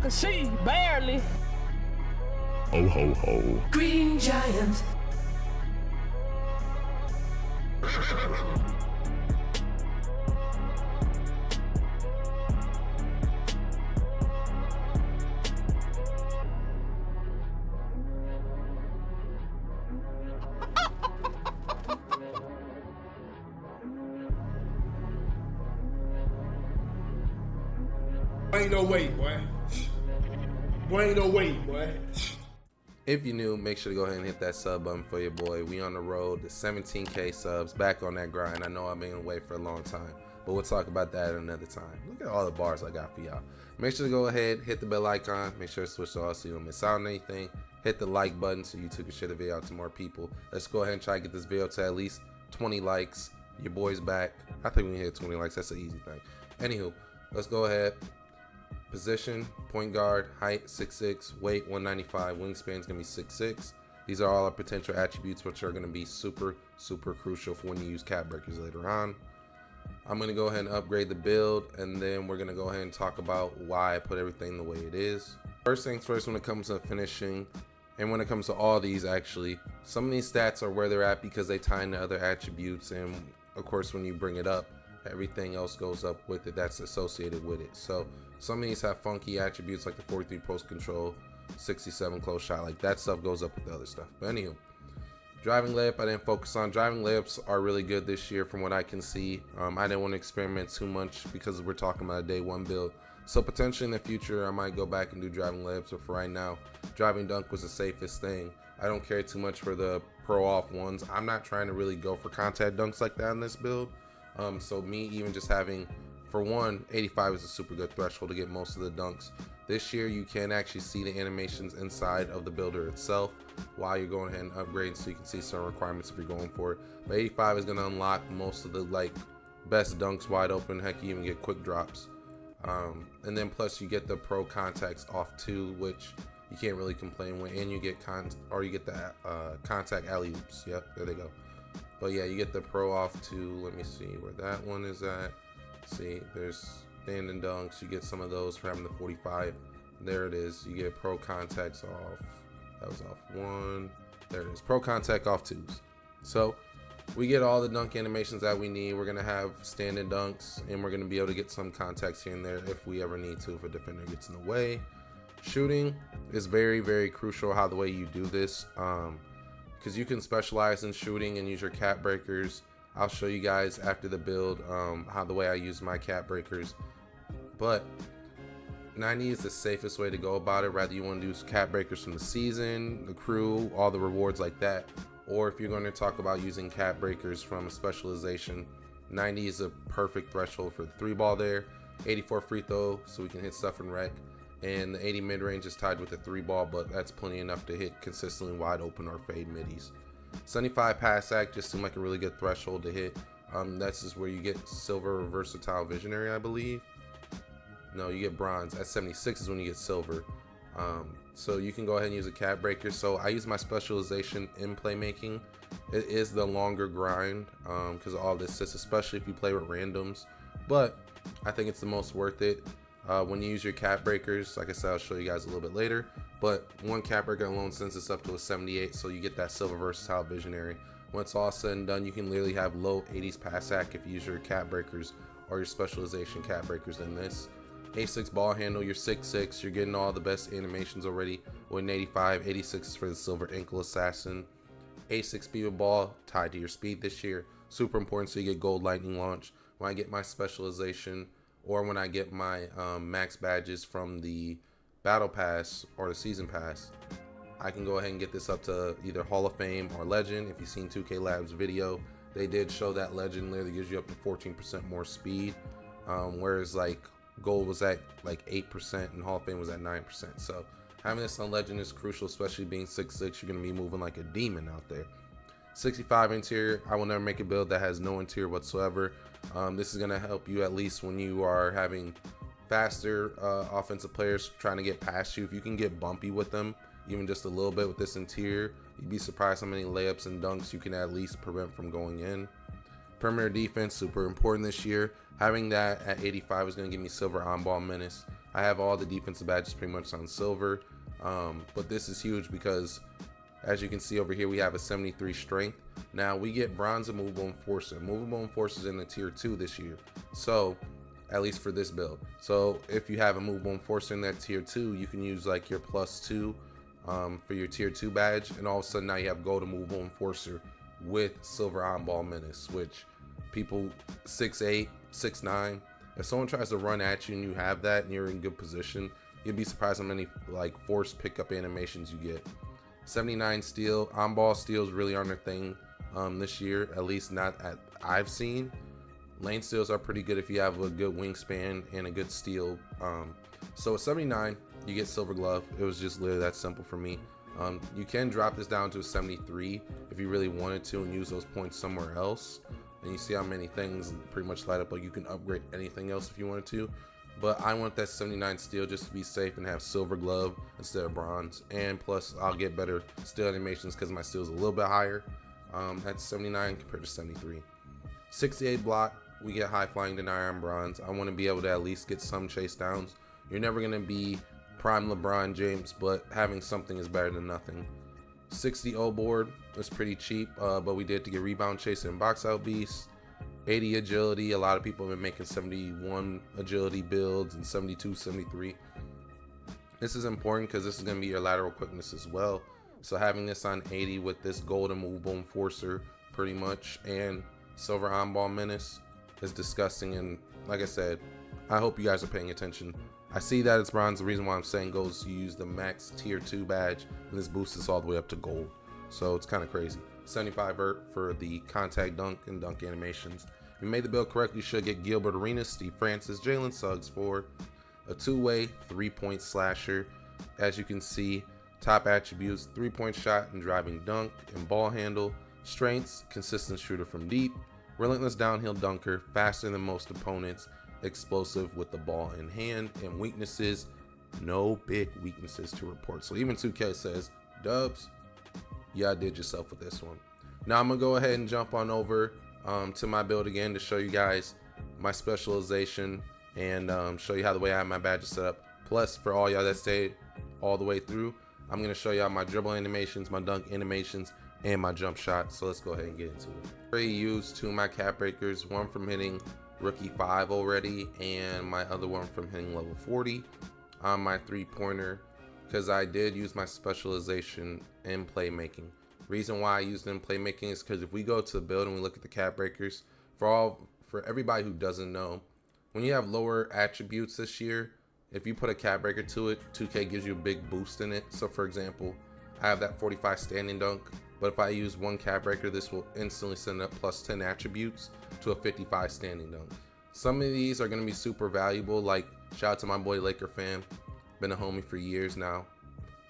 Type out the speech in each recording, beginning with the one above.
Cause she barely. Ho ho ho. Green Giant. Ain't no way, boy. Boy, ain't no way, boy. If you're new, make sure to go ahead and hit that sub button for your boy. We on the road to 17K subs, back on that grind. I know I've been away for a long time, but we'll talk about that another time. Look at all the bars I got for y'all. Make sure to go ahead, hit the bell icon, make sure to switch to all so you don't miss out on anything. Hit the like button so YouTube can share the video out to more people. Let's go ahead and try to get this video to at least 20 likes. Your boy's back. I think we can hit 20 likes. That's an easy thing. Anywho, let's go ahead. Position, point guard, height 6'6", weight 195, wingspan is going to be 6'6". These are all our potential attributes which are going to be super crucial for when you use cap breakers later on. I'm going to go ahead and upgrade the build, and then we're going to go ahead and talk about why I put everything the way it is. First things first, when it comes to finishing, and when it comes to all these actually, some of these stats are where they're at because they tie into other attributes, and of course when you bring it up, everything else goes up with it that's associated with it. So some of these have funky attributes like the 43 post control, 67 close shot, like that stuff goes up with the other stuff. But anywho, driving layup I didn't focus on. Driving layups are really good this year from what I can see. I didn't want to experiment too much because we're talking about a day one build. So potentially in the future I might go back and do driving layups, but for right now, driving dunk was the safest thing. I don't care too much for the pro off ones. I'm not trying to really go for contact dunks like that in this build. So me even just having, for one, 85 is a super good threshold to get most of the dunks. This year you can actually see the animations inside of the builder itself while you're going ahead and upgrading, so you can see some requirements if you're going for it. But 85 is going to unlock most of the best dunks wide open. Heck, you even get quick drops. And then plus you get the pro contacts off too, which you can't really complain with, and you get the contact alley oops. Yep, there they go. But yeah, you get the pro off too. Let me see where that one is at. See, there's standing dunks. You get some of those for having the 45. There it is. You get pro contacts off. That was off one. There it is. Pro contact off twos. So we get all the dunk animations that we need. We're gonna have standing dunks, and we're gonna be able to get some contacts here and there if we ever need to, if a defender gets in the way. Shooting is very crucial how the way you do this, because you can specialize in shooting and use your cap breakers. I'll show you guys after the build how the way I use my cap breakers, but 90 is the safest way to go about it. Rather you want to do cap breakers from the season, the crew, all the rewards like that, or if you're going to talk about using cap breakers from a specialization, 90 is a perfect threshold for the 3-ball there. 84 free throw so we can hit stuff and wreck, and the 80 mid-range is tied with the 3-ball, but that's plenty enough to hit consistently wide open or fade middies. 75 pass act just seemed like a really good threshold to hit. That's just where you get silver or versatile visionary, I believe. No, you get bronze. At 76 is when you get silver. So you can go ahead and use a cap breaker. So I use my specialization in playmaking. It is the longer grind because of all this, especially if you play with randoms, but I think it's the most worth it. When you use your cap breakers, like I said, I'll show you guys a little bit later, but one cap breaker alone sends us up to a 78, so you get that silver versatile visionary. When it's all said and done, you can literally have low 80s pass act if you use your cap breakers or your specialization cap breakers in this. A6 ball handle, you're 6'6", you're getting all the best animations already with an 85. 86 is for the silver ankle assassin. A6 speed with ball tied to your speed this year, super important, so you get gold lightning launch. When I get my specialization, or when I get my max badges from the battle pass or the season pass, I can go ahead and get this up to either Hall of Fame or Legend. If you've seen 2K Labs video, they did show that Legend literally gives you up to 14% more speed, whereas like Gold was at like 8% and Hall of Fame was at 9%. So having this on Legend is crucial, especially being 6'6", you're gonna be moving like a demon out there. 65 interior, I will never make a build that has no interior whatsoever. This is gonna help you at least when you are having faster offensive players trying to get past you. If you can get bumpy with them, even just a little bit with this interior, you'd be surprised how many layups and dunks you can at least prevent from going in. Perimeter defense, super important this year. Having that at 85 is going to give me silver on-ball menace. I have all the defensive badges pretty much on silver, but this is huge because as you can see over here, we have a 73 strength. Now we get bronze and movable enforcer. Movable enforcer in the tier 2 this year, so at least for this build. So if you have a movable enforcer in that tier 2, you can use like your +2 for your tier 2 badge, and all of a sudden now you have gold movable enforcer with silver on-ball menace, which people 6'8", 6'9", if someone tries to run at you and you have that and you're in good position, you'd be surprised how many like force pickup animations you get. 79 steal, on-ball steals really aren't a thing this year, at least not at I've seen. Lane steals are pretty good if you have a good wingspan and a good steal. So at 79, you get silver glove. It was just literally that simple for me. You can drop this down to a 73 if you really wanted to and use those points somewhere else. And you see how many things pretty much light up. Like you can upgrade anything else if you wanted to. But I want that 79 steel just to be safe and have silver glove instead of bronze. And plus, I'll get better steel animations because my steel is a little bit higher. That's 79 compared to 73. 68 block, we get high flying denier on bronze. I want to be able to at least get some chase downs. You're never going to be prime LeBron James, but having something is better than nothing. 60 O board was pretty cheap, but we did to get rebound chase and box out beast. 80 agility, a lot of people have been making 71 agility builds and 72, 73. This is important because this is going to be your lateral quickness as well. So having this on 80 with this golden movable enforcer pretty much and silver on-ball menace is disgusting. And like I said, I hope you guys are paying attention. I see that it's bronze. The reason why I'm saying gold is you use the max tier 2 badge and this boosts us all the way up to gold. So it's kind of crazy. 75 vert for the contact dunk and dunk animations. If you made the build correctly, you should get Gilbert Arenas, Steve Francis, Jalen Suggs for a 2-way 3-point slasher. As you can see, top attributes: 3-point shot and driving dunk and ball handle. Strengths: consistent shooter from deep, relentless downhill dunker, faster than most opponents, explosive with the ball in hand. And weaknesses: no big weaknesses to report. So even 2K says, Dubs, you outdid yourself with this one. Now I'm gonna go ahead and jump on over to my build again to show you guys my specialization and show you how the way I have my badges set up. Plus, for all y'all that stayed all the way through, I'm gonna show y'all my dribble animations, my dunk animations, and my jump shot. So let's go ahead and get into it. I already used 2 of my cap breakers, one from hitting rookie 5 already, and my other one from hitting level 40 on my 3-pointer, because I did use my specialization in playmaking. Reason why I used it in playmaking is because if we go to the build and we look at the cap breakers, for everybody who doesn't know, when you have lower attributes this year, if you put a cap breaker to it, 2K gives you a big boost in it. So for example, I have that 45 standing dunk, but if I use 1 cap breaker, this will instantly send up plus 10 attributes to a 55 standing dunk. Some of these are going to be super valuable, like shout out to my boy Laker Fam, been a homie for years now.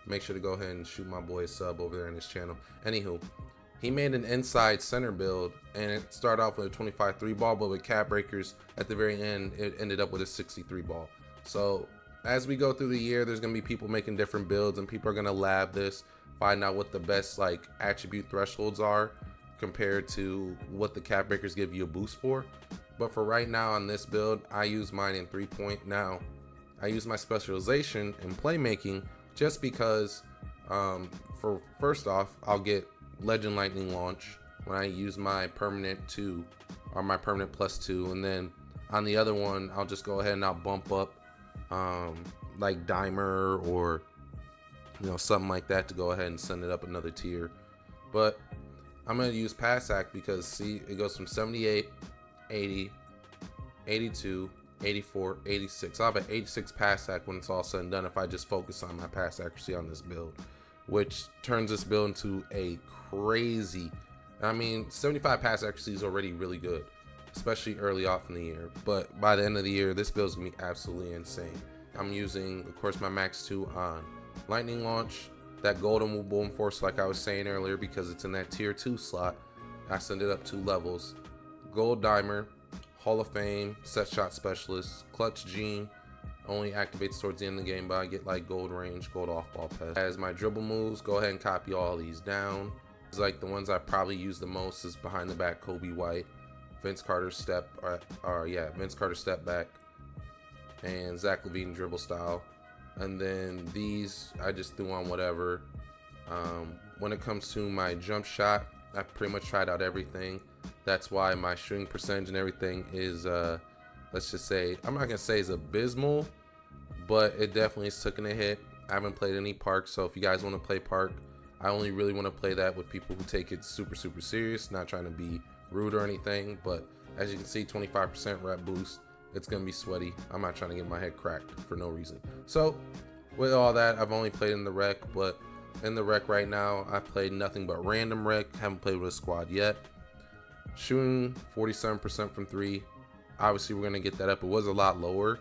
Make sure to go ahead and shoot my boy a sub over there in his channel. Anywho, he made an inside center build and it started off with a 25 3 ball, but with cap breakers at the very end, it ended up with a 63 ball. So as we go through the year, there's gonna be people making different builds and people are gonna lab this, find out what the best like attribute thresholds are compared to what the cap breakers give you a boost for. But for right now on this build, I use mine in 3-point. Now, I use my specialization in playmaking just because for first off, I'll get Legend Lightning Launch when I use my permanent 2 or my permanent +2, and then on the other one, I'll just go ahead and I'll bump up like Dimer or something like that to go ahead and send it up another tier. But I'm gonna use Pass Act because see, it goes from 78, 80, 82, 84, 86. I'll have an 86 pass act when it's all said and done if I just focus on my pass accuracy on this build, which turns this build into a crazy, 75 pass accuracy is already really good, especially early off in the year, but by the end of the year, this build is gonna be absolutely insane. I'm using, of course, my max 2 on Lightning Launch, that golden movable enforcer like I was saying earlier because it's in that tier 2 slot. I send it up 2 levels. Gold Dimer, Hall of Fame, set shot specialist, clutch gene, only activates towards the end of the game, but I get like gold range, gold off ball pass. As my dribble moves, go ahead and copy all these down. It's like the ones I probably use the most is behind the back Kobe White, Vince Carter step, Vince Carter step back, and Zach LaVine dribble style. And then these I just threw on whatever. When it comes to my jump shot, I pretty much tried out everything. That's why my shooting percentage and everything is, let's just say, I'm not gonna say it's abysmal, but it definitely is taking a hit. I haven't played any park, so if you guys want to play park, I only really want to play that with people who take it super serious, not trying to be rude or anything. But as you can see, 25% rep boost. It's gonna be sweaty. I'm not trying to get my head cracked for no reason. So with all that, I've only played in the rec, but in the rec right now, I played nothing but random rec. Haven't played with a squad yet. Shooting 47% from 3. Obviously, we're gonna get that up. It was a lot lower,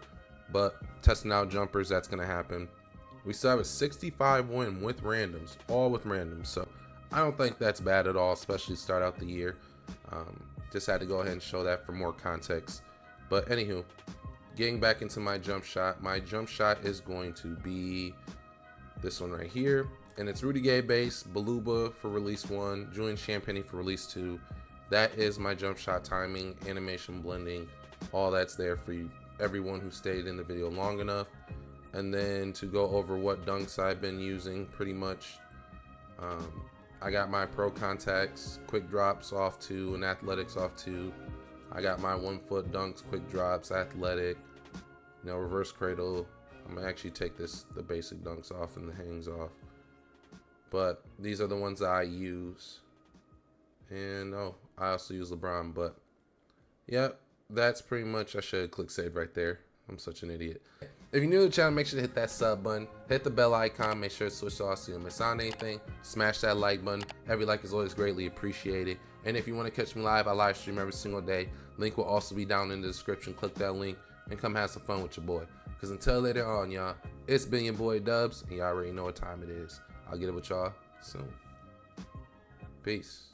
but testing out jumpers, that's gonna happen. We still have a 65 win with randoms, all with randoms. So I don't think that's bad at all, especially to start out the year. Just had to go ahead and show that for more context. But anywho, getting back into my jump shot. My jump shot is going to be this one right here. And it's Rudy Gay base, Baluba for release 1, Julian Champagny for release 2. That is my jump shot timing, animation blending, all that's there for you, everyone who stayed in the video long enough. And then to go over what dunks I've been using, pretty much, I got my pro contacts, quick drops off 2, and athletics off 2. I got my 1 foot dunks, quick drops, athletic, reverse cradle. I'm gonna actually take the basic dunks off and the hangs off. But these are the ones that I use. And I also use LeBron, but yeah, that's pretty much, I should have clicked save right there. I'm such an idiot. If you're new to the channel, make sure to hit that sub button, hit the bell icon, make sure to switch to all so you don't miss out on anything. Smash that like button. Every like is always greatly appreciated. And if you want to catch me live, I live stream every single day. Link will also be down in the description. Click that link and come have some fun with your boy. Because until later on, y'all, it's been your boy Dubs, and y'all already know what time it is. I'll get it with y'all soon. Peace.